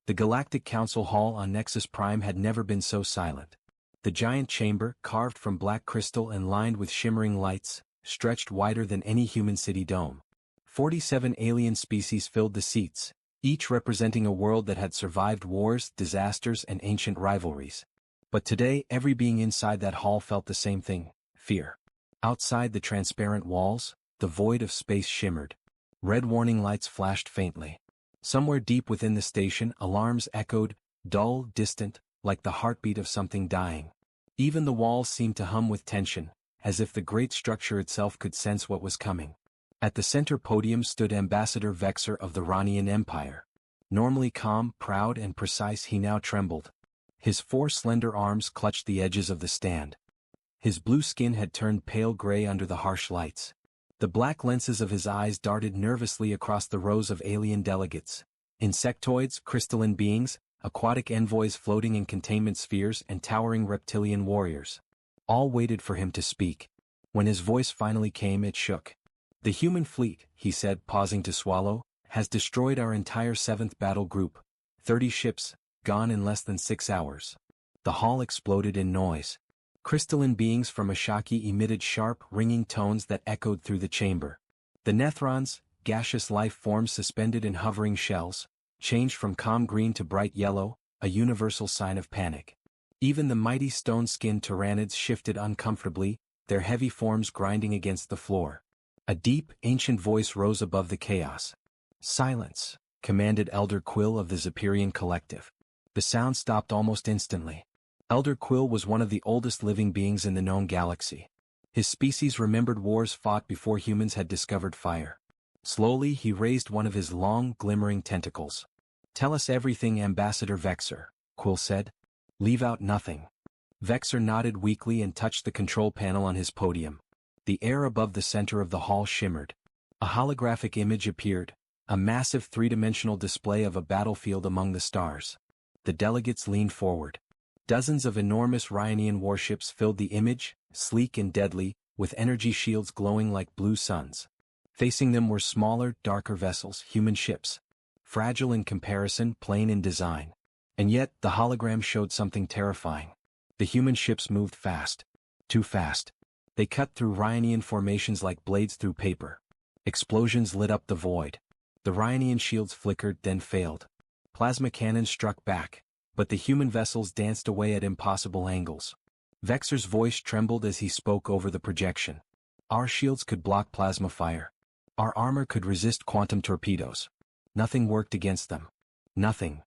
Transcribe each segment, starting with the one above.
The Galactic Council Hall on Nexus Prime had never been so silent. The giant chamber, carved from black crystal and lined with shimmering lights, stretched wider than any human city dome. 47 alien species filled the seats, each representing a world that had survived wars, disasters, and ancient rivalries. But today, every being inside that hall felt the same thing: fear. Outside the transparent walls, the void of space shimmered. Red warning lights flashed faintly. Somewhere deep within the station, alarms echoed, dull, distant, like the heartbeat of something dying. Even the walls seemed to hum with tension, as if the great structure itself could sense what was coming. At the center podium stood Ambassador Vexor of the Ranian Empire. Normally calm, proud, and precise, he now trembled. His 4 slender arms clutched the edges of the stand. His blue skin had turned pale gray under the harsh lights. The black lenses of his eyes darted nervously across the rows of alien delegates. Insectoids, crystalline beings, aquatic envoys floating in containment spheres, and towering reptilian warriors. All waited for him to speak. When his voice finally came, it shook. "The human fleet," he said, pausing to swallow, "has destroyed our entire 7th battle group. 30 ships, gone in less than 6 hours." The hall exploded in noise. Crystalline beings from Ashaki emitted sharp, ringing tones that echoed through the chamber. The Nethrons, gaseous life forms suspended in hovering shells, changed from calm green to bright yellow, a universal sign of panic. Even the mighty stone-skinned Tyrannids shifted uncomfortably, their heavy forms grinding against the floor. A deep, ancient voice rose above the chaos. "Silence," commanded Elder Quill of the Zepyrian Collective. The sound stopped almost instantly. Elder Quill was one of the oldest living beings in the known galaxy. His species remembered wars fought before humans had discovered fire. Slowly he raised one of his long, glimmering tentacles. "Tell us everything, Ambassador Vexor," Quill said. "Leave out nothing." Vexor nodded weakly and touched the control panel on his podium. The air above the center of the hall shimmered. A holographic image appeared, a massive 3-dimensional display of a battlefield among the stars. The delegates leaned forward. Dozens of enormous Ryanian warships filled the image, sleek and deadly, with energy shields glowing like blue suns. Facing them were smaller, darker vessels, human ships. Fragile in comparison, plain in design. And yet, the hologram showed something terrifying. The human ships moved fast. Too fast. They cut through Ryanian formations like blades through paper. Explosions lit up the void. The Ryanian shields flickered, then failed. Plasma cannons struck back, but the human vessels danced away at impossible angles. Vexor's voice trembled as he spoke over the projection. "Our shields could block plasma fire. Our armor could resist quantum torpedoes. Nothing worked against them. Nothing."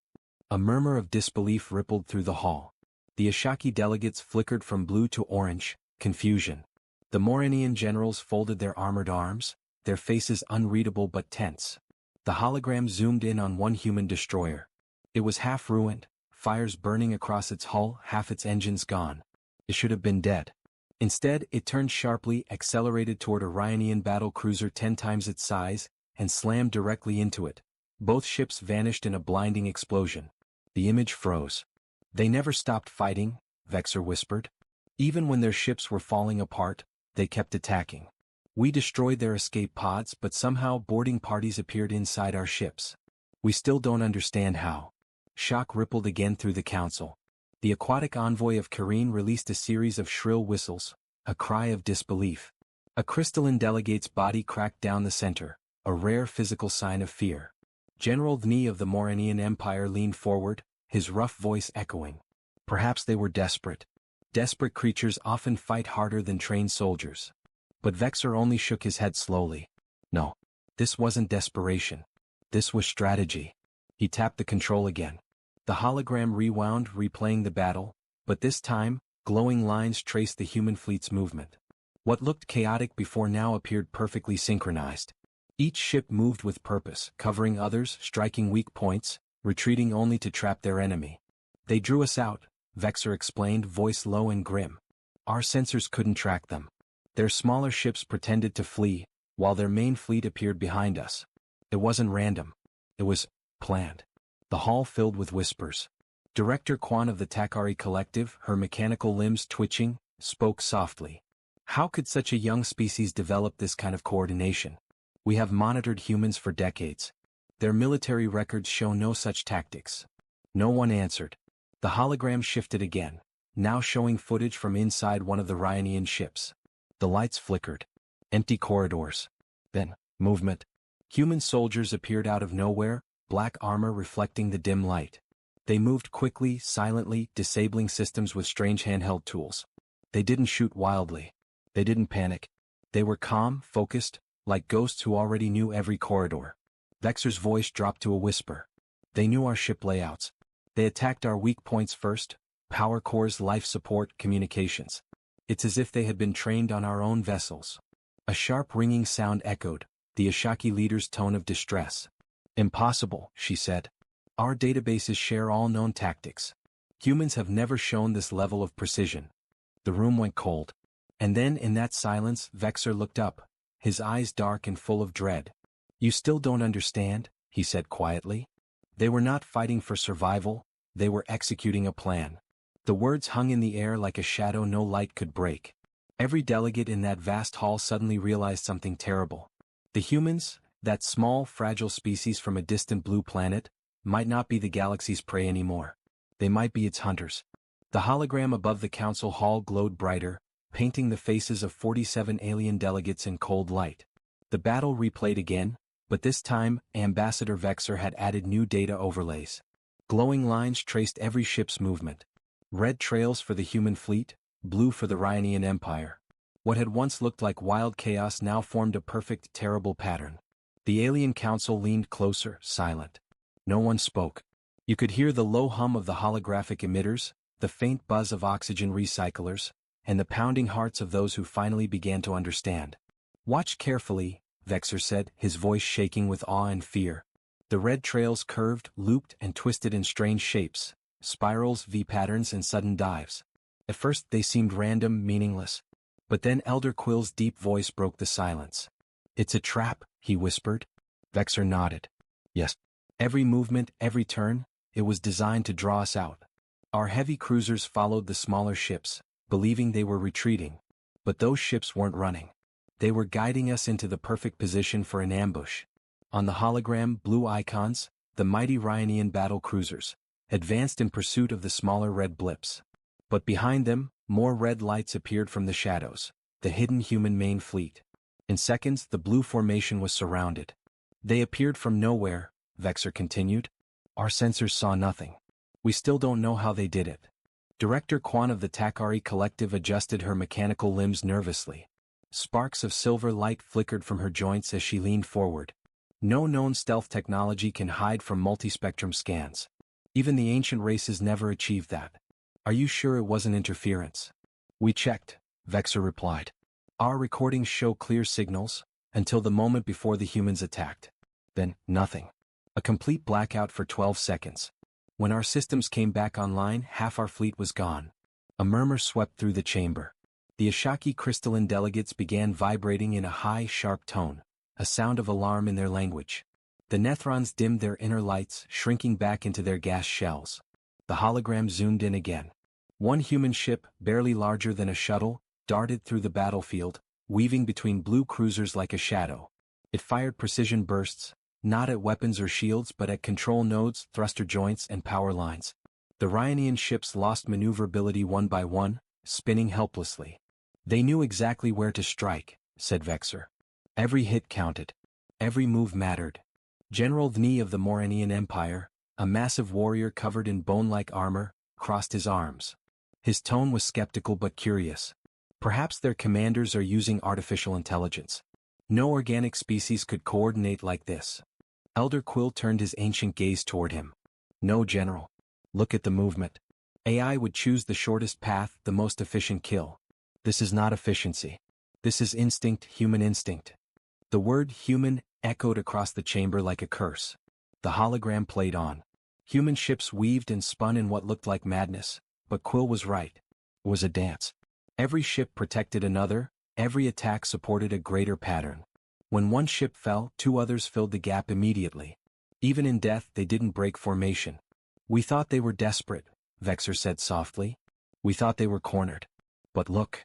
A murmur of disbelief rippled through the hall. The Ashaki delegates flickered from blue to orange, confusion. The Moranian generals folded their armored arms, their faces unreadable but tense. The hologram zoomed in on one human destroyer. It was half ruined, fires burning across its hull, half its engines gone. It should have been dead. Instead, it turned sharply, accelerated toward a Ryanian battle cruiser 10 times its size, and slammed directly into it. Both ships vanished in a blinding explosion. The image froze. "They never stopped fighting," Vexor whispered. "Even when their ships were falling apart, they kept attacking. We destroyed their escape pods, but somehow boarding parties appeared inside our ships. We still don't understand how." Shock rippled again through the council. The aquatic envoy of Kareen released a series of shrill whistles, a cry of disbelief. A crystalline delegate's body cracked down the center, a rare physical sign of fear. General Dni of the Moranian Empire leaned forward, his rough voice echoing. Perhaps they were desperate. Desperate creatures often fight harder than trained soldiers. But Vexor only shook his head slowly. No, this wasn't desperation. This was strategy. He tapped the control again. The hologram rewound, replaying the battle, but this time, glowing lines traced the human fleet's movement. What looked chaotic before now appeared perfectly synchronized. Each ship moved with purpose, covering others, striking weak points, retreating only to trap their enemy. "They drew us out," Vexor explained, voice low and grim. "Our sensors couldn't track them. Their smaller ships pretended to flee, while their main fleet appeared behind us. It wasn't random. It was planned." The hall filled with whispers. Director Kwan of the Takari Collective, her mechanical limbs twitching, spoke softly. "How could such a young species develop this kind of coordination? We have monitored humans for decades. Their military records show no such tactics. No one answered. The hologram shifted again, now showing footage from inside one of the Ryanian ships. The lights flickered. Empty corridors. Then, movement. Human soldiers appeared out of nowhere, black armor reflecting the dim light. They moved quickly, silently, disabling systems with strange handheld tools. They didn't shoot wildly. They didn't panic. They were calm, focused, like ghosts who already knew every corridor. Vexor's voice dropped to a whisper. They knew our ship layouts. They attacked our weak points first: power cores, life support, communications. It's as if they had been trained on our own vessels. A sharp ringing sound echoed, the Ashaki leader's tone of distress. Impossible, she said. Our databases share all known tactics. Humans have never shown this level of precision. The room went cold. And then, in that silence, Vexor looked up, his eyes dark and full of dread. You still don't understand, he said quietly. They were not fighting for survival, they were executing a plan. The words hung in the air like a shadow no light could break. Every delegate in that vast hall suddenly realized something terrible. The humans, that small, fragile species from a distant blue planet, might not be the galaxy's prey anymore. They might be its hunters. The hologram above the council hall glowed brighter, painting the faces of 47 alien delegates in cold light. The battle replayed again, but this time, Ambassador Vexor had added new data overlays. Glowing lines traced every ship's movement. Red trails for the human fleet, blue for the Ryanian Empire. What had once looked like wild chaos now formed a perfect, terrible pattern. The alien council leaned closer, silent. No one spoke. You could hear the low hum of the holographic emitters, the faint buzz of oxygen recyclers, and the pounding hearts of those who finally began to understand. Watch carefully, Vexor said, his voice shaking with awe and fear. The red trails curved, looped, and twisted in strange shapes, spirals, V-patterns, and sudden dives. At first they seemed random, meaningless. But then Elder Quill's deep voice broke the silence. It's a trap, he whispered. Vexor nodded. Yes. Every movement, every turn, it was designed to draw us out. Our heavy cruisers followed the smaller ships, believing they were retreating. But those ships weren't running. They were guiding us into the perfect position for an ambush. On the hologram, blue icons, the mighty Ryanian battle cruisers, advanced in pursuit of the smaller red blips. But behind them, more red lights appeared from the shadows, the hidden human main fleet. In seconds, the blue formation was surrounded. They appeared from nowhere, Vexor continued. Our sensors saw nothing. We still don't know how they did it. Director Quan of the Takari Collective adjusted her mechanical limbs nervously. Sparks of silver light flickered from her joints as she leaned forward. No known stealth technology can hide from multispectrum scans. Even the ancient races never achieved that. Are you sure it wasn't interference? We checked, Vexor replied. Our recordings show clear signals, until the moment before the humans attacked. Then, nothing. A complete blackout for 12 seconds. When our systems came back online, half our fleet was gone. A murmur swept through the chamber. The Ashaki crystalline delegates began vibrating in a high, sharp tone, a sound of alarm in their language. The Nethrons dimmed their inner lights, shrinking back into their gas shells. The hologram zoomed in again. One human ship, barely larger than a shuttle, darted through the battlefield, weaving between blue cruisers like a shadow. It fired precision bursts, not at weapons or shields but at control nodes, thruster joints, and power lines. The Ryanian ships lost maneuverability one by one, spinning helplessly. They knew exactly where to strike, said Vexor. Every hit counted. Every move mattered. General Dni of the Moranian Empire, a massive warrior covered in bone-like armor, crossed his arms. His tone was skeptical but curious. Perhaps their commanders are using artificial intelligence. No organic species could coordinate like this. Elder Quill turned his ancient gaze toward him. No, General. Look at the movement. AI would choose the shortest path, the most efficient kill. This is not efficiency. This is instinct, human instinct. The word human echoed across the chamber like a curse. The hologram played on. Human ships weaved and spun in what looked like madness, but Quill was right. It was a dance. Every ship protected another, every attack supported a greater pattern. When one ship fell, two others filled the gap immediately. Even in death, they didn't break formation. We thought they were desperate, Vexor said softly. We thought they were cornered. But look.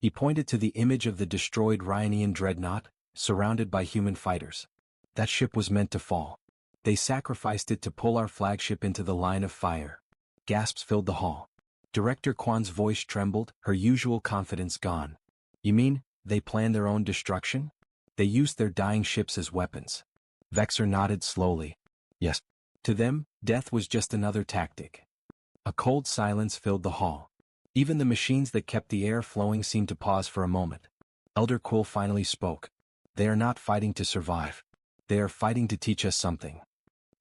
He pointed to the image of the destroyed Ryanian dreadnought, surrounded by human fighters. That ship was meant to fall. They sacrificed it to pull our flagship into the line of fire. Gasps filled the hall. Director Kwan's voice trembled, her usual confidence gone. You mean, they planned their own destruction? They used their dying ships as weapons. Vexor nodded slowly. Yes. To them, death was just another tactic. A cold silence filled the hall. Even the machines that kept the air flowing seemed to pause for a moment. Elder Quill finally spoke. They are not fighting to survive. They are fighting to teach us something.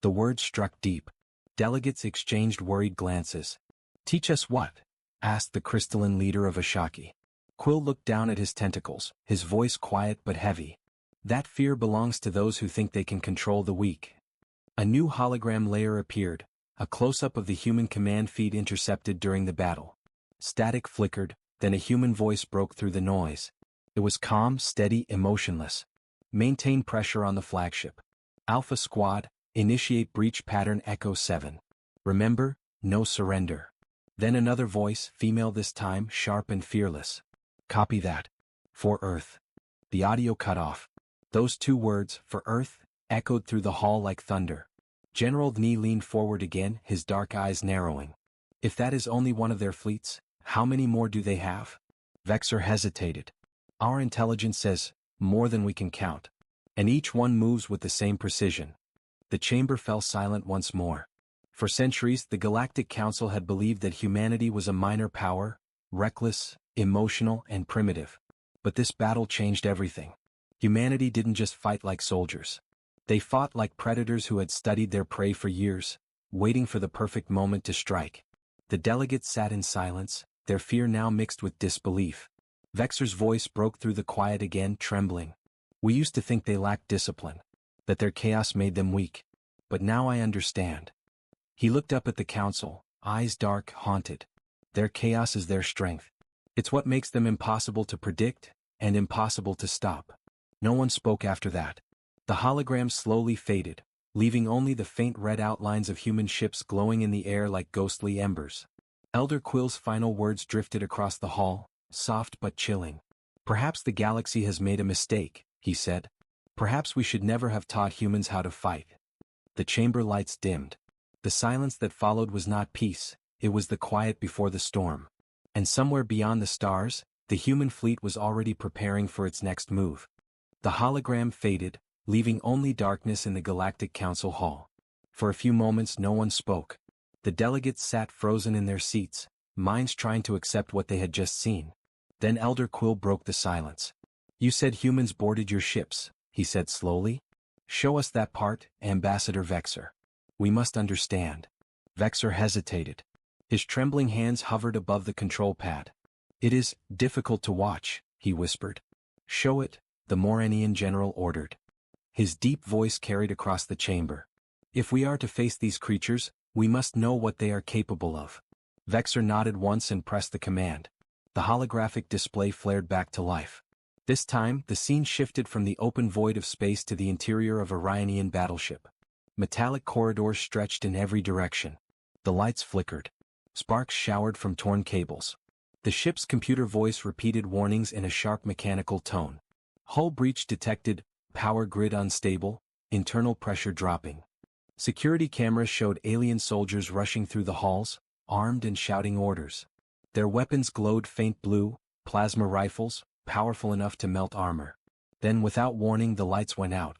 The words struck deep. Delegates exchanged worried glances. Teach us what? Asked the crystalline leader of Ashaki. Quill looked down at his tentacles, his voice quiet but heavy. That fear belongs to those who think they can control the weak. A new hologram layer appeared, a close-up of the human command feed intercepted during the battle. Static flickered, then a human voice broke through the noise. It was calm, steady, emotionless. Maintain pressure on the flagship. Alpha Squad, initiate breach pattern Echo 7. Remember, no surrender. Then another voice, female this time, sharp and fearless. Copy that. For Earth. The audio cut off. Those two words, for Earth, echoed through the hall like thunder. General Dni leaned forward again, his dark eyes narrowing. If that is only one of their fleets, how many more do they have? Vexor hesitated. Our intelligence says, more than we can count. And each one moves with the same precision. The chamber fell silent once more. For centuries, the Galactic Council had believed that humanity was a minor power, reckless, emotional, and primitive. But this battle changed everything. Humanity didn't just fight like soldiers. They fought like predators who had studied their prey for years, waiting for the perfect moment to strike. The delegates sat in silence, their fear now mixed with disbelief. Vexor's voice broke through the quiet again, trembling. We used to think they lacked discipline, that their chaos made them weak. But now I understand. He looked up at the council, eyes dark, haunted. Their chaos is their strength. It's what makes them impossible to predict, and impossible to stop. No one spoke after that. The hologram slowly faded, leaving only the faint red outlines of human ships glowing in the air like ghostly embers. Elder Quill's final words drifted across the hall, soft but chilling. Perhaps the galaxy has made a mistake, he said. Perhaps we should never have taught humans how to fight. The chamber lights dimmed. The silence that followed was not peace, it was the quiet before the storm. And somewhere beyond the stars, the human fleet was already preparing for its next move. The hologram faded, leaving only darkness in the Galactic Council hall. For a few moments no one spoke. The delegates sat frozen in their seats, minds trying to accept what they had just seen. Then Elder Quill broke the silence. You said humans boarded your ships, he said slowly. Show us that part, Ambassador Vexor. We must understand. Vexor hesitated. His trembling hands hovered above the control pad. It is difficult to watch, he whispered. Show it, the Moranian general ordered. His deep voice carried across the chamber. If we are to face these creatures, we must know what they are capable of. Vexor nodded once and pressed the command. The holographic display flared back to life. This time, the scene shifted from the open void of space to the interior of a Ryanian battleship. Metallic corridors stretched in every direction. The lights flickered. Sparks showered from torn cables. The ship's computer voice repeated warnings in a sharp mechanical tone. Hull breach detected, power grid unstable, internal pressure dropping. Security cameras showed alien soldiers rushing through the halls, armed and shouting orders. Their weapons glowed faint blue, plasma rifles, powerful enough to melt armor. Then without warning the lights went out.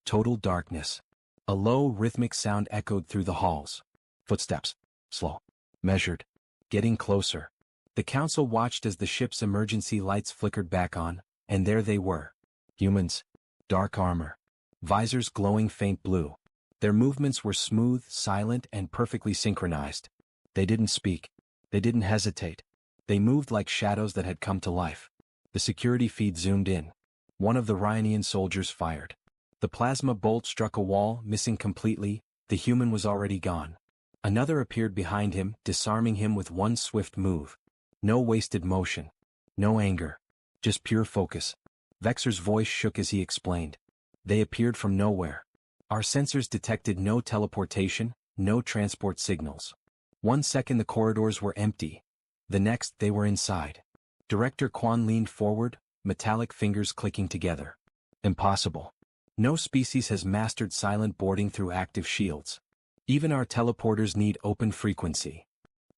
Total darkness. A low, rhythmic sound echoed through the halls. Footsteps. Slow. Measured. Getting closer. The council watched as the ship's emergency lights flickered back on, and there they were. Humans. Dark armor. Visors glowing faint blue. Their movements were smooth, silent, and perfectly synchronized. They didn't speak. They didn't hesitate. They moved like shadows that had come to life. The security feed zoomed in. One of the Ryanian soldiers fired. The plasma bolt struck a wall, missing completely. The human was already gone. Another appeared behind him, disarming him with one swift move. No wasted motion. No anger. Just pure focus. Vexor's voice shook as he explained. They appeared from nowhere. Our sensors detected no teleportation, no transport signals. 1 second the corridors were empty. The next they were inside. Director Kwan leaned forward, metallic fingers clicking together. Impossible. No species has mastered silent boarding through active shields. Even our teleporters need open frequency.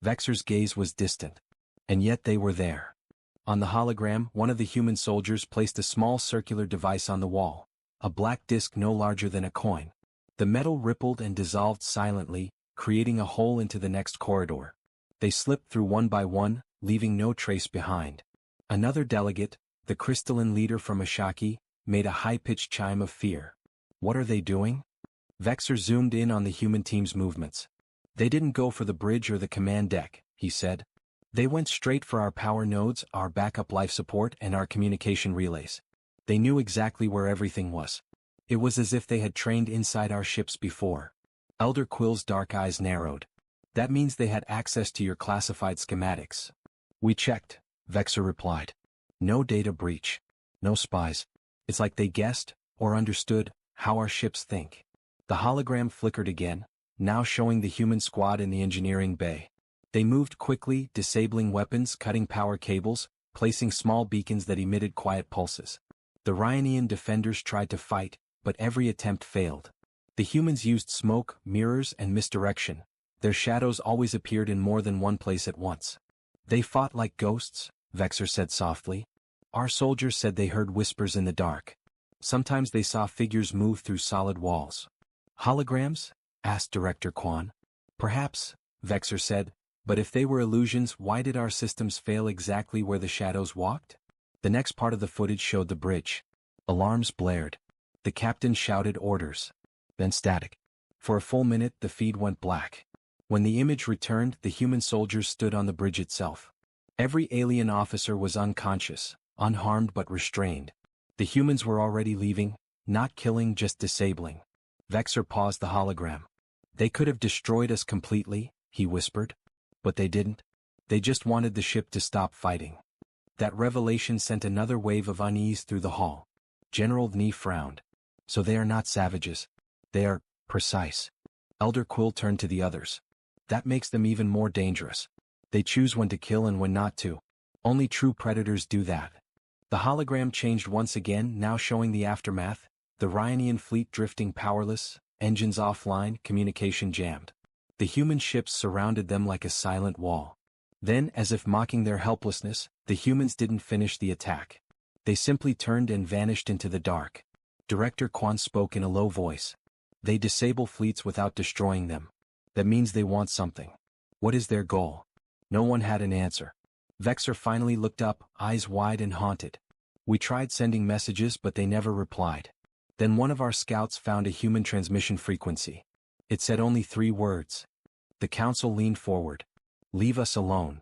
Vexor's gaze was distant. And yet they were there. On the hologram, one of the human soldiers placed a small circular device on the wall, a black disc no larger than a coin. The metal rippled and dissolved silently, creating a hole into the next corridor. They slipped through one by one, leaving no trace behind. Another delegate, the crystalline leader from Ashaki, made a high-pitched chime of fear. What are they doing? Vexor zoomed in on the human team's movements. They didn't go for the bridge or the command deck, he said. They went straight for our power nodes, our backup life support, and our communication relays. They knew exactly where everything was. It was as if they had trained inside our ships before. Elder Quill's dark eyes narrowed. That means they had access to your classified schematics. We checked, Vexor replied. No data breach. No spies. It's like they guessed, or understood, how our ships think. The hologram flickered again, now showing the human squad in the engineering bay. They moved quickly, disabling weapons, cutting power cables, placing small beacons that emitted quiet pulses. The Ryanian defenders tried to fight, but every attempt failed. The humans used smoke, mirrors, and misdirection. Their shadows always appeared in more than one place at once. They fought like ghosts, Vexor said softly. Our soldiers said they heard whispers in the dark. Sometimes they saw figures move through solid walls. Holograms? Asked Director Quan. Perhaps, Vexor said, but if they were illusions, why did our systems fail exactly where the shadows walked? The next part of the footage showed the bridge. Alarms blared. The captain shouted orders. Then static. For a full minute the feed went black. When the image returned, the human soldiers stood on the bridge itself. Every alien officer was unconscious, unharmed but restrained. The humans were already leaving, not killing, just disabling. Vexor paused the hologram. They could have destroyed us completely, he whispered. But they didn't. They just wanted the ship to stop fighting. That revelation sent another wave of unease through the hall. General Vni frowned. So they are not savages. They are precise. Elder Quill turned to the others. That makes them even more dangerous. They choose when to kill and when not to. Only true predators do that. The hologram changed once again, now showing the aftermath, the Ryanian fleet drifting powerless, engines offline, communication jammed. The human ships surrounded them like a silent wall. Then, as if mocking their helplessness, the humans didn't finish the attack. They simply turned and vanished into the dark. Director Quan spoke in a low voice. They disable fleets without destroying them. That means they want something. What is their goal? No one had an answer. Vexor finally looked up, eyes wide and haunted. We tried sending messages but they never replied. Then one of our scouts found a human transmission frequency. It said only 3 words. The council leaned forward. Leave us alone.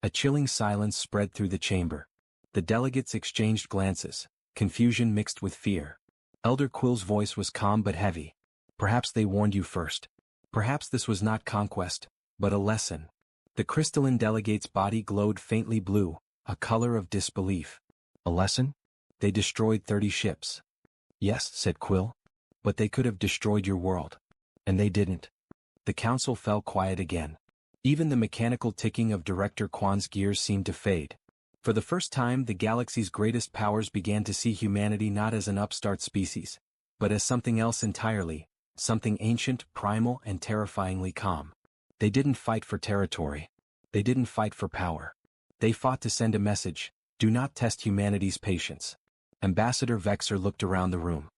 A chilling silence spread through the chamber. The delegates exchanged glances, confusion mixed with fear. Elder Quill's voice was calm but heavy. Perhaps they warned you first. Perhaps this was not conquest, but a lesson. The crystalline delegate's body glowed faintly blue, a color of disbelief. A lesson? They destroyed 30 ships. Yes, said Quill. But they could have destroyed your world. And they didn't. The council fell quiet again. Even the mechanical ticking of Director Quan's gears seemed to fade. For the first time, the galaxy's greatest powers began to see humanity not as an upstart species, but as something else entirely, something ancient, primal, and terrifyingly calm. They didn't fight for territory. They didn't fight for power. They fought to send a message: do not test humanity's patience. Ambassador Vexor looked around the room.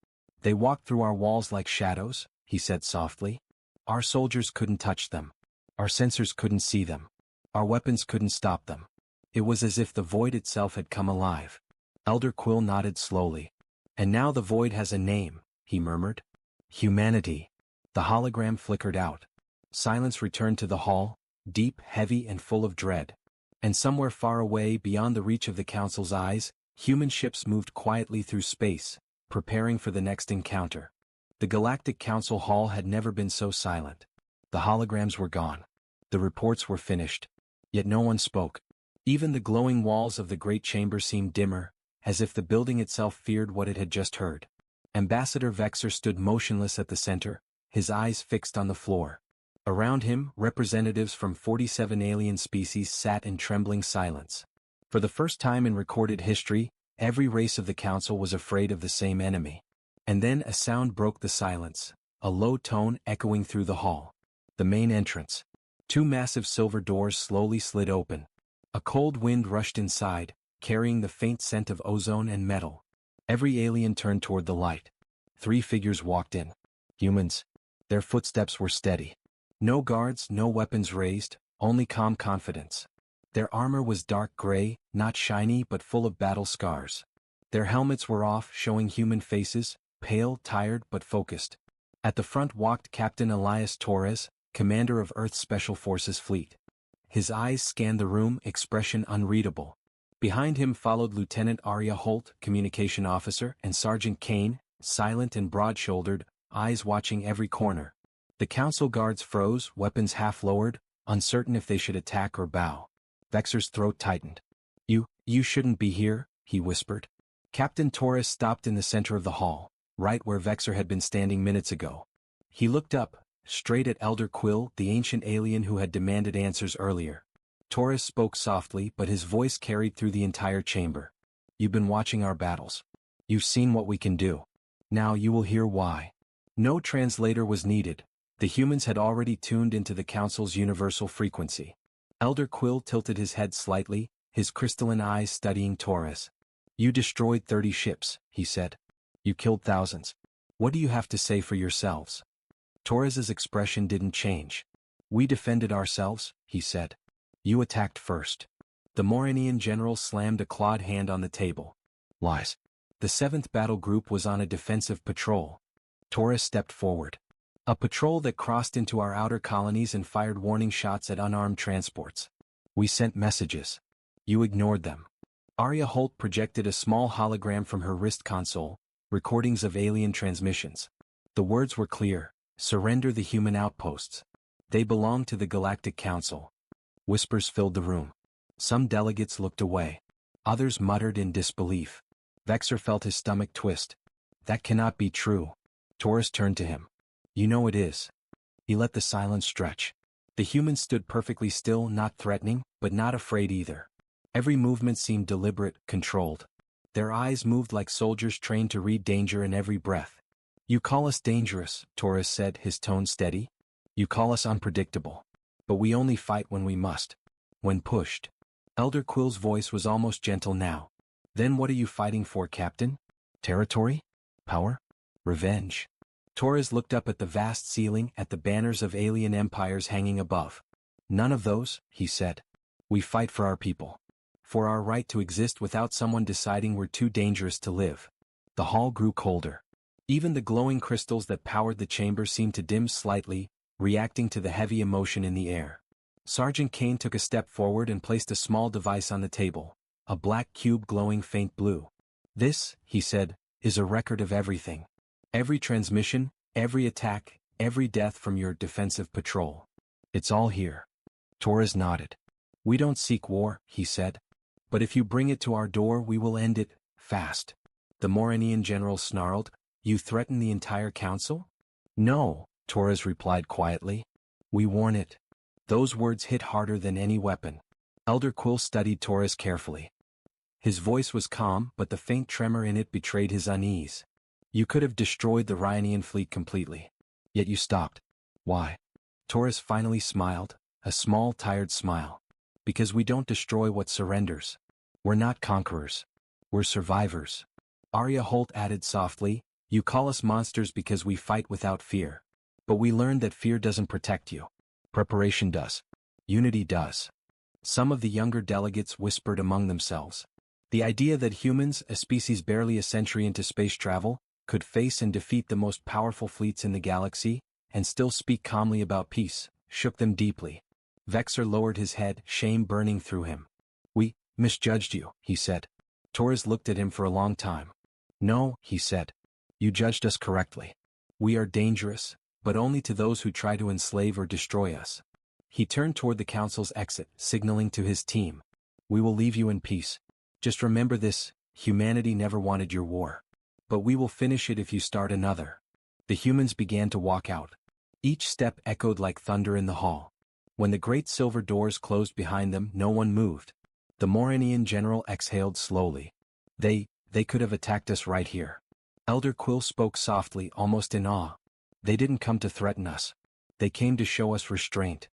They walked through our walls like shadows, he said softly. Our soldiers couldn't touch them. Our sensors couldn't see them. Our weapons couldn't stop them. It was as if the void itself had come alive. Elder Quill nodded slowly. And now the void has a name, he murmured. Humanity. The hologram flickered out. Silence returned to the hall, deep, heavy, and full of dread. And somewhere far away, beyond the reach of the council's eyes, human ships moved quietly through space, preparing for the next encounter. The Galactic Council Hall had never been so silent. The holograms were gone. The reports were finished. Yet no one spoke. Even the glowing walls of the great chamber seemed dimmer, as if the building itself feared what it had just heard. Ambassador Vexor stood motionless at the center, his eyes fixed on the floor. Around him, representatives from 47 alien species sat in trembling silence. For the first time in recorded history, every race of the council was afraid of the same enemy. And then a sound broke the silence, a low tone echoing through the hall. The main entrance. Two massive silver doors slowly slid open. A cold wind rushed inside, carrying the faint scent of ozone and metal. Every alien turned toward the light. 3 figures walked in. Humans. Their footsteps were steady. No guards, no weapons raised, only calm confidence. Their armor was dark gray, not shiny but full of battle scars. Their helmets were off, showing human faces, pale, tired but focused. At the front walked Captain Elias Torres, commander of Earth's Special Forces fleet. His eyes scanned the room, expression unreadable. Behind him followed Lieutenant Arya Holt, communication officer, and Sergeant Kane, silent and broad-shouldered, eyes watching every corner. The council guards froze, weapons half-lowered, uncertain if they should attack or bow. Vexor's throat tightened. You shouldn't be here," he whispered. Captain Torres stopped in the center of the hall, right where Vexor had been standing minutes ago. He looked up, straight at Elder Quill, the ancient alien who had demanded answers earlier. Torres spoke softly, but his voice carried through the entire chamber. "You've been watching our battles. You've seen what we can do. Now you will hear why." No translator was needed. The humans had already tuned into the Council's universal frequency. Elder Quill tilted his head slightly, his crystalline eyes studying Torres. "You destroyed 30 ships," he said. "You killed thousands. What do you have to say for yourselves?" Torres's expression didn't change. "We defended ourselves," he said. "You attacked first." The Moranian general slammed a clawed hand on the table. "Lies. The 7th Battle Group was on a defensive patrol." Torres stepped forward. "A patrol that crossed into our outer colonies and fired warning shots at unarmed transports. We sent messages. You ignored them." Arya Holt projected a small hologram from her wrist console, recordings of alien transmissions. The words were clear: "Surrender the human outposts. They belong to the Galactic Council." Whispers filled the room. Some delegates looked away. Others muttered in disbelief. Vexor felt his stomach twist. "That cannot be true." Torres turned to him. "You know it is." He let the silence stretch. The humans stood perfectly still, not threatening, but not afraid either. Every movement seemed deliberate, controlled. Their eyes moved like soldiers trained to read danger in every breath. "You call us dangerous," Torres said, his tone steady. "You call us unpredictable. But we only fight when we must. When pushed." Elder Quill's voice was almost gentle now. "Then what are you fighting for, Captain? Territory? Power? Revenge?" Torres looked up at the vast ceiling, at the banners of alien empires hanging above. "None of those," he said. "We fight for our people. For our right to exist without someone deciding we're too dangerous to live." The hall grew colder. Even the glowing crystals that powered the chamber seemed to dim slightly, reacting to the heavy emotion in the air. Sergeant Kane took a step forward and placed a small device on the table, a black cube glowing faint blue. "This," he said, "is a record of everything. Every transmission, every attack, every death from your defensive patrol. It's all here." Torres nodded. "We don't seek war," he said. "But if you bring it to our door, we will end it, fast." The Moranian general snarled. "You threaten the entire council?" "No," Torres replied quietly. "We warn it." Those words hit harder than any weapon. Elder Quill studied Torres carefully. His voice was calm, but the faint tremor in it betrayed his unease. "You could have destroyed the Ryanian fleet completely. Yet you stopped. Why?" Torres finally smiled, a small, tired smile. "Because we don't destroy what surrenders. We're not conquerors. We're survivors." Arya Holt added softly, "You call us monsters because we fight without fear. But we learned that fear doesn't protect you. Preparation does. Unity does." Some of the younger delegates whispered among themselves. The idea that humans, a species barely a century into space travel, could face and defeat the most powerful fleets in the galaxy, and still speak calmly about peace, shook them deeply. Vexor lowered his head, shame burning through him. "We misjudged you," he said. Torres looked at him for a long time. "No," he said. "You judged us correctly. We are dangerous, but only to those who try to enslave or destroy us." He turned toward the council's exit, signaling to his team. "We will leave you in peace. Just remember this, humanity never wanted your war. But we will finish it if you start another." The humans began to walk out. Each step echoed like thunder in the hall. When the great silver doors closed behind them, no one moved. The Moranian general exhaled slowly. They could have attacked us right here. Elder Quill spoke softly, almost in awe. They didn't come to threaten us. They came to show us restraint.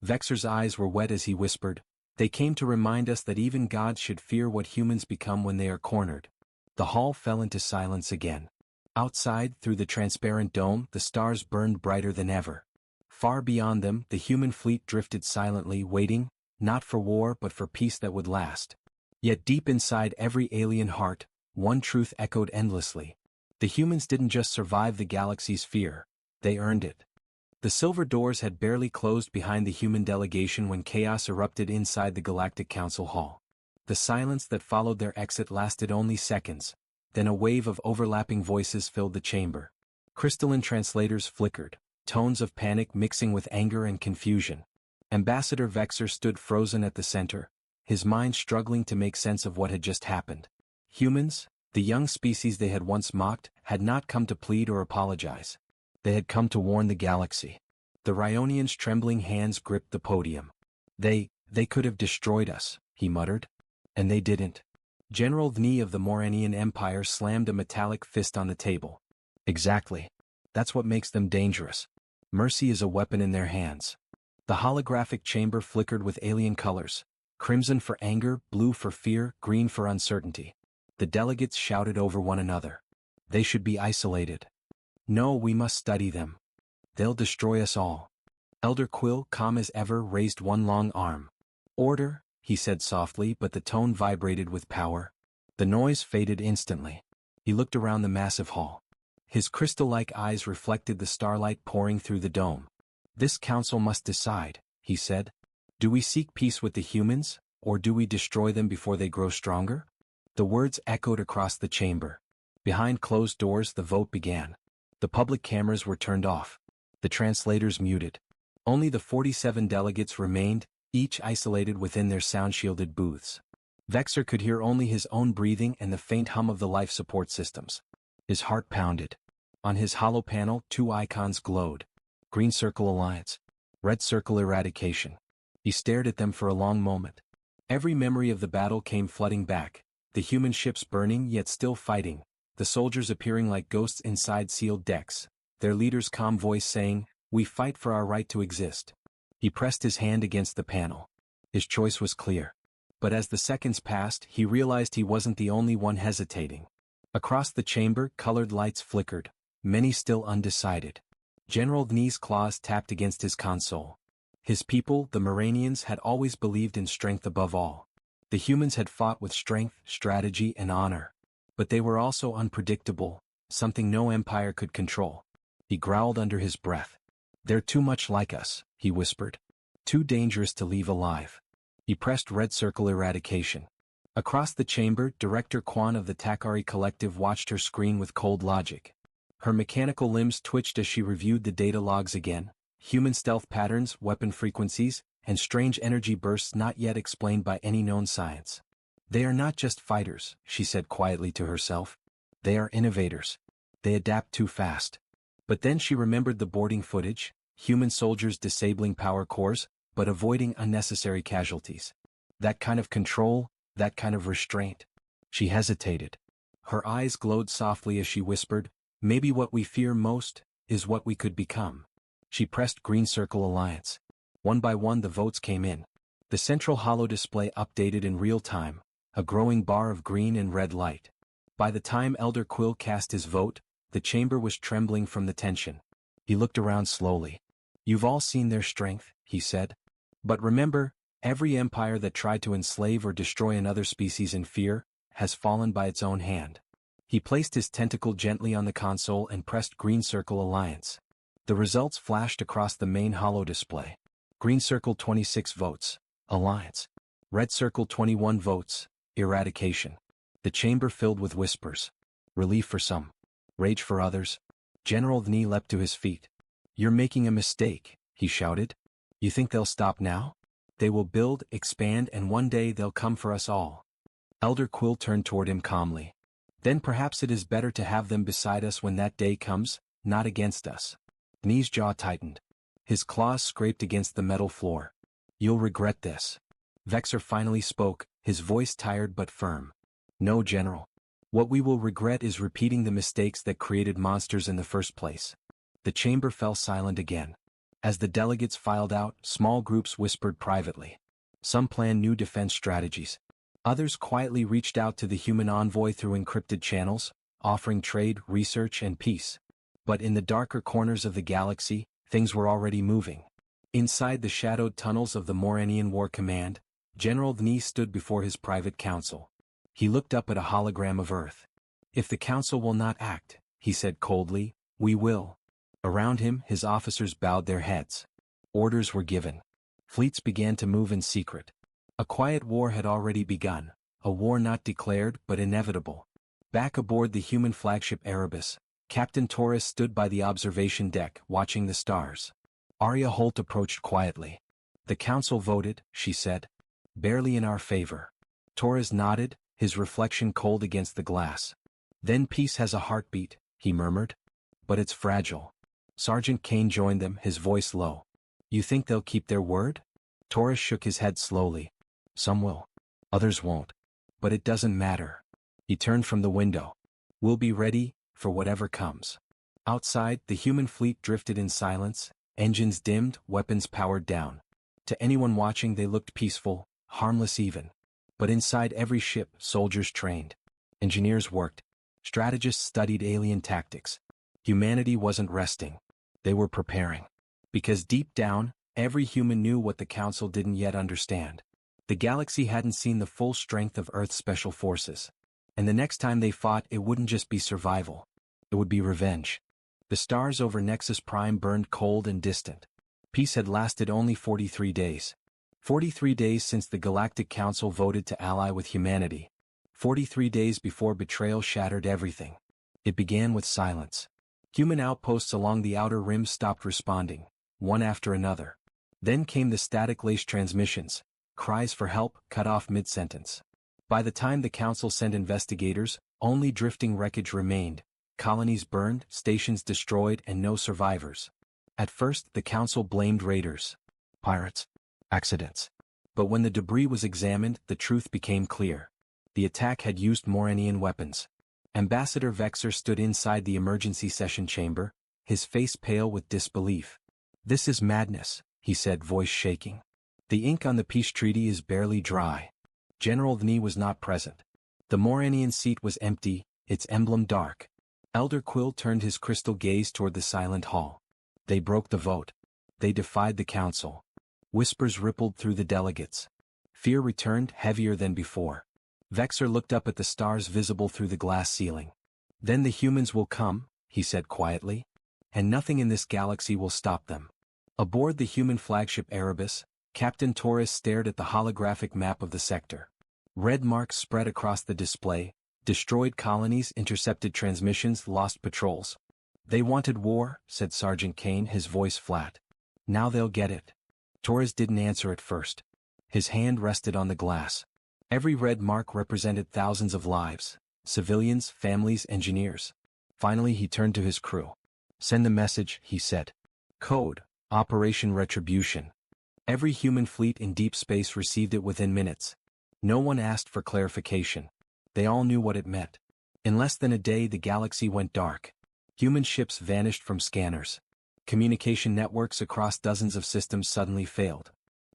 Vexor's eyes were wet as he whispered, they came to remind us that even gods should fear what humans become when they are cornered. The hall fell into silence again. Outside, through the transparent dome, the stars burned brighter than ever. Far beyond them, the human fleet drifted silently, waiting, not for war but for peace that would last. Yet deep inside every alien heart, one truth echoed endlessly. The humans didn't just survive the galaxy's fear, they earned it. The silver doors had barely closed behind the human delegation when chaos erupted inside the Galactic Council Hall. The silence that followed their exit lasted only seconds, then a wave of overlapping voices filled the chamber. Crystalline translators flickered, tones of panic mixing with anger and confusion. Ambassador Vexor stood frozen at the center, his mind struggling to make sense of what had just happened. Humans, the young species they had once mocked, had not come to plead or apologize. They had come to warn the galaxy. The Ryonian's trembling hands gripped the podium. They could have destroyed us, he muttered. And they didn't. General Dni of the Moranian Empire slammed a metallic fist on the table. Exactly. That's what makes them dangerous. Mercy is a weapon in their hands. The holographic chamber flickered with alien colors. Crimson for anger, blue for fear, green for uncertainty. The delegates shouted over one another. They should be isolated. No, we must study them. They'll destroy us all. Elder Quill, calm as ever, raised one long arm. Order, he said softly, but the tone vibrated with power. The noise faded instantly. He looked around the massive hall. His crystal-like eyes reflected the starlight pouring through the dome. This council must decide, he said. Do we seek peace with the humans, or do we destroy them before they grow stronger? The words echoed across the chamber. Behind closed doors, the vote began. The public cameras were turned off. The translators muted. Only the 47 delegates remained, each isolated within their sound-shielded booths. Vexor could hear only his own breathing and the faint hum of the life support systems. His heart pounded. On his hollow panel, two icons glowed. Green Circle Alliance. Red Circle Eradication. He stared at them for a long moment. Every memory of the battle came flooding back. The human ships burning yet still fighting. The soldiers appearing like ghosts inside sealed decks. Their leader's calm voice saying, "We fight for our right to exist." He pressed his hand against the panel. His choice was clear. But as the seconds passed, he realized he wasn't the only one hesitating. Across the chamber, colored lights flickered, many still undecided. General Dni's claws tapped against his console. His people, the Moranians, had always believed in strength above all. The humans had fought with strength, strategy, and honor. But they were also unpredictable, something no empire could control. He growled under his breath. "They're too much like us," he whispered. "Too dangerous to leave alive." He pressed Red Circle Eradication. Across the chamber, Director Kwan of the Takari Collective watched her screen with cold logic. Her mechanical limbs twitched as she reviewed the data logs again. Human stealth patterns, weapon frequencies, and strange energy bursts not yet explained by any known science. "They are not just fighters," she said quietly to herself. "They are innovators. They adapt too fast." But then she remembered the boarding footage, human soldiers disabling power cores, but avoiding unnecessary casualties. That kind of control, that kind of restraint. She hesitated. Her eyes glowed softly as she whispered, "Maybe what we fear most is what we could become." She pressed Green Circle Alliance. One by one the votes came in. The central holo display updated in real time, a growing bar of green and red light. By the time Elder Quill cast his vote, the chamber was trembling from the tension. He looked around slowly. "You've all seen their strength," he said. "But remember, every empire that tried to enslave or destroy another species in fear has fallen by its own hand." He placed his tentacle gently on the console and pressed Green Circle Alliance. The results flashed across the main holo display. Green Circle 26 votes, Alliance. Red Circle 21 votes, Eradication. The chamber filled with whispers. Relief for some. Rage for others. General Dni leapt to his feet. "You're making a mistake," he shouted. "You think they'll stop now? They will build, expand, and one day they'll come for us all." Elder Quill turned toward him calmly. "Then perhaps it is better to have them beside us when that day comes, not against us." Dni's jaw tightened. His claws scraped against the metal floor. "You'll regret this." Vexor finally spoke, his voice tired but firm. "No, General. What we will regret is repeating the mistakes that created monsters in the first place. The chamber fell silent again. As the delegates filed out, small groups whispered privately. Some planned new defense strategies. Others quietly reached out to the human envoy through encrypted channels, offering trade, research, and peace. But in the darker corners of the galaxy, things were already moving. Inside the shadowed tunnels of the Moranian War Command, General Dni stood before his private council. He looked up at a hologram of Earth. "If the council will not act," he said coldly, "we will." Around him, his officers bowed their heads. Orders were given. Fleets began to move in secret. A quiet war had already begun, a war not declared but inevitable. Back aboard the human flagship Erebus, Captain Torres stood by the observation deck, watching the stars. Arya Holt approached quietly. "The council voted," she said. "Barely in our favor." Torres nodded, his reflection cold against the glass. "Then peace has a heartbeat," he murmured. "But it's fragile." Sergeant Kane joined them, his voice low. "You think they'll keep their word?" Torres shook his head slowly. "Some will. Others won't. But it doesn't matter." He turned from the window. "We'll be ready for whatever comes." Outside, the human fleet drifted in silence, engines dimmed, weapons powered down. To anyone watching they looked peaceful, harmless even. But inside every ship, soldiers trained. Engineers worked. Strategists studied alien tactics. Humanity wasn't resting. They were preparing. Because deep down, every human knew what the Council didn't yet understand. The galaxy hadn't seen the full strength of Earth's special forces. And the next time they fought, it wouldn't just be survival. It would be revenge. The stars over Nexus Prime burned cold and distant. Peace had lasted only 43 days. 43 days since the Galactic Council voted to ally with humanity. 43 days before betrayal shattered everything. It began with silence. Human outposts along the outer rim stopped responding, one after another. Then came the static-laced transmissions, cries for help cut off mid-sentence. By the time the Council sent investigators, only drifting wreckage remained, colonies burned, stations destroyed, and no survivors. At first, the Council blamed raiders, pirates, accidents. But when the debris was examined, the truth became clear. The attack had used Moranian weapons. Ambassador Vexer stood inside the emergency session chamber, his face pale with disbelief. "This is madness," he said, voice shaking. "The ink on the peace treaty is barely dry." General Dni was not present. The Moranian seat was empty, its emblem dark. Elder Quill turned his crystal gaze toward the silent hall. They broke the vote. They defied the Council. Whispers rippled through the delegates. Fear returned, heavier than before. Vexer looked up at the stars visible through the glass ceiling. "Then the humans will come," he said quietly. "And nothing in this galaxy will stop them." Aboard the human flagship Erebus, Captain Torres stared at the holographic map of the sector. Red marks spread across the display, destroyed colonies, intercepted transmissions, lost patrols. "They wanted war," said Sergeant Kane, his voice flat. "Now they'll get it." Torres didn't answer at first. His hand rested on the glass. Every red mark represented thousands of lives, civilians, families, engineers. Finally he turned to his crew. "Send the message," he said. Code, Operation Retribution. Every human fleet in deep space received it within minutes. No one asked for clarification. They all knew what it meant. In less than a day the galaxy went dark. Human ships vanished from scanners. Communication networks across dozens of systems suddenly failed.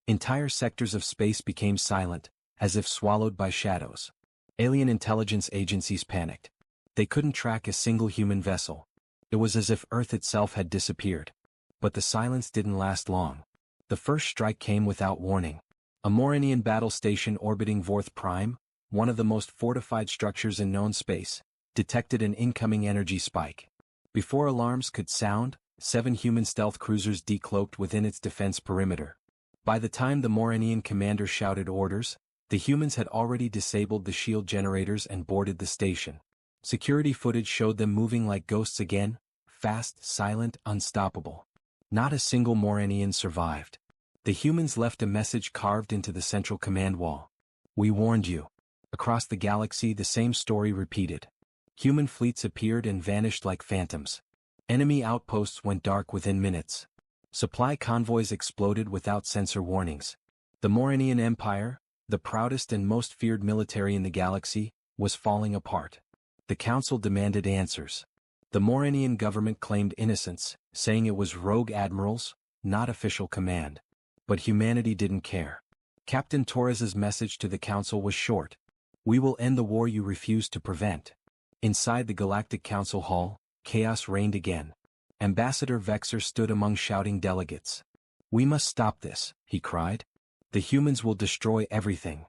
Entire sectors of space became silent, as if swallowed by shadows. Alien intelligence agencies panicked. They couldn't track a single human vessel. It was as if Earth itself had disappeared. But the silence didn't last long. The first strike came without warning. A Moranian battle station orbiting Vorth Prime, one of the most fortified structures in known space, detected an incoming energy spike. Before alarms could sound, 7 human stealth cruisers decloaked within its defense perimeter. By the time the Moranian commander shouted orders, the humans had already disabled the shield generators and boarded the station. Security footage showed them moving like ghosts again, fast, silent, unstoppable. Not a single Moranian survived. The humans left a message carved into the central command wall. "We warned you." Across the galaxy the same story repeated. Human fleets appeared and vanished like phantoms. Enemy outposts went dark within minutes. Supply convoys exploded without sensor warnings. The Moranian Empire, the proudest and most feared military in the galaxy, was falling apart. The council demanded answers. The Moranian government claimed innocence, saying it was rogue admirals, not official command. But humanity didn't care. Captain Torres's message to the council was short. We will end the war you refuse to prevent. Inside the Galactic Council Hall, chaos reigned again. Ambassador Vexer stood among shouting delegates. We must stop this, he cried. The humans will destroy everything.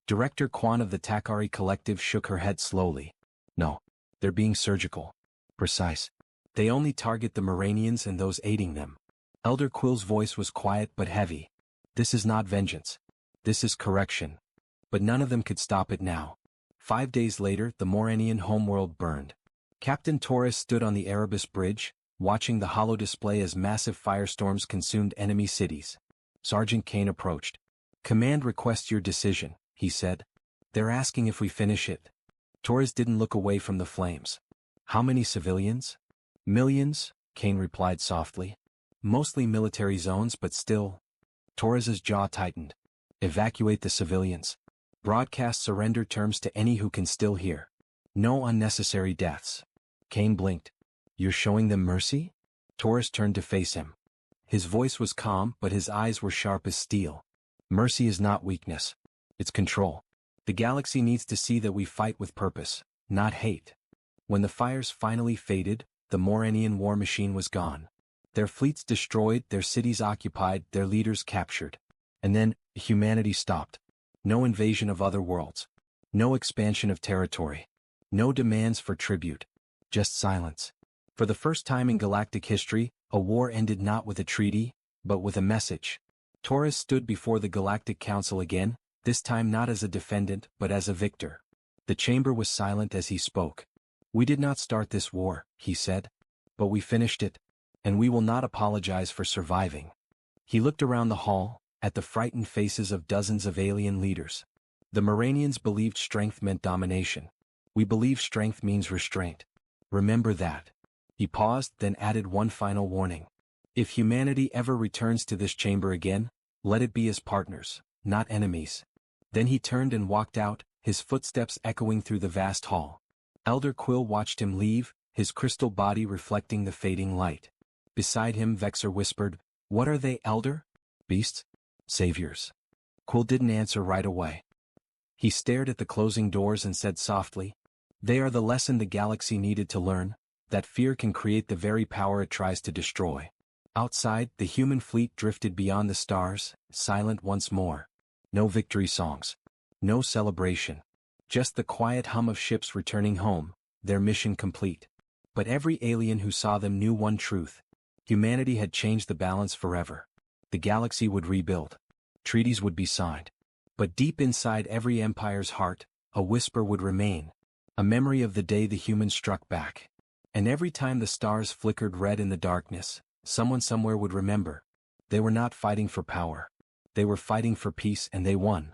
Director Kwan of the Takari Collective shook her head slowly. No. They're being surgical. Precise. They only target the Moranians and those aiding them. Elder Quill's voice was quiet but heavy. This is not vengeance. This is correction. But none of them could stop it now. 5 days later, the Moranian homeworld burned. Captain Torres stood on the Erebus Bridge, watching the hollow display as massive firestorms consumed enemy cities. Sergeant Kane approached. Command requests your decision, he said. They're asking if we finish it. Torres didn't look away from the flames. How many civilians? Millions, Kane replied softly. Mostly military zones, but still. Torres's jaw tightened. Evacuate the civilians. Broadcast surrender terms to any who can still hear. No unnecessary deaths. Kane blinked. You're showing them mercy? Torres turned to face him. His voice was calm, but his eyes were sharp as steel. Mercy is not weakness. It's control. The galaxy needs to see that we fight with purpose, not hate. When the fires finally faded, the Moranian war machine was gone. Their fleets destroyed, their cities occupied, their leaders captured. And then, humanity stopped. No invasion of other worlds. No expansion of territory. No demands for tribute. Just silence. For the first time in galactic history, a war ended not with a treaty, but with a message. Torres stood before the Galactic Council again, this time not as a defendant but as a victor. The chamber was silent as he spoke. We did not start this war, he said. But we finished it. And we will not apologize for surviving. He looked around the hall, at the frightened faces of dozens of alien leaders. The Moranians believed strength meant domination. We believe strength means restraint. Remember that. He paused, then added one final warning. If humanity ever returns to this chamber again, let it be as partners, not enemies. Then he turned and walked out, his footsteps echoing through the vast hall. Elder Quill watched him leave, his crystal body reflecting the fading light. Beside him, Vexer whispered, What are they, Elder? Beasts? Saviors. Quill didn't answer right away. He stared at the closing doors and said softly, They are the lesson the galaxy needed to learn, that fear can create the very power it tries to destroy. Outside, the human fleet drifted beyond the stars, silent once more. No victory songs. No celebration. Just the quiet hum of ships returning home, their mission complete. But every alien who saw them knew one truth. Humanity had changed the balance forever. The galaxy would rebuild. Treaties would be signed. But deep inside every empire's heart, a whisper would remain. A memory of the day the humans struck back. And every time the stars flickered red in the darkness, someone somewhere would remember. They were not fighting for power. They were fighting for peace, and they won.